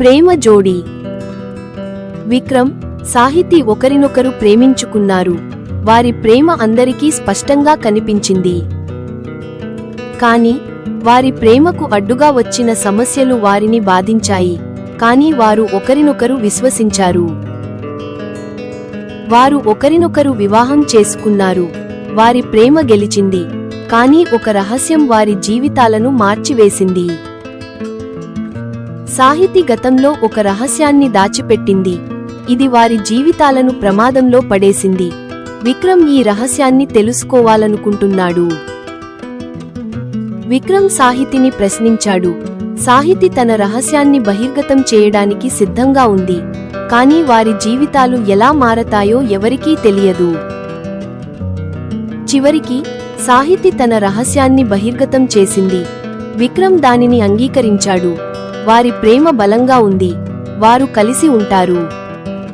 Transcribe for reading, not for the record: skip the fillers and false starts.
ప్రేమ జోడీ. విక్రమ్, సాహితి ఒకరినొకరు ప్రేమించుకున్నారు. వారి ప్రేమ అందరికీ స్పష్టంగా కనిపించింది. కాని వారి ప్రేమకు అడ్డుగా వచ్చిన సమస్యలు వారిని బాధించాయి. కాని వారు ఒకరినొకరు విశ్వసించారు. వారు ఒకరినొకరు వివాహం చేసుకున్నారు. వారి ప్రేమ గెలిచింది. కానీ ఒక రహస్యం వారి జీవితాలను మార్చివేసింది. సాహితి గతంలో ఒక రహస్యాన్ని దాచిపెట్టింది. ఇది వారి జీవితాలను ప్రమాదంలో పడేసింది. విక్రమ్ ఈ రహస్యాన్ని తెలుసుకోవాలనుకుంటున్నాడు. విక్రమ్ సాహితిని ప్రశ్నించాడు. సాహితి తన రహస్యాన్ని బహిర్గతం చేయడానికి సిద్ధంగా ఉంది. కానీ వారి జీవితాలు ఎలా మారతాయో ఎవరికీ తెలియదు. చివరికి సాహితి తన రహస్యాన్ని బహిర్గతం చేసింది. విక్రమ్ దానిని అంగీకరించాడు. వారి ప్రేమ బలంగా ఉంది. వారు కలిసి ఉంటారు.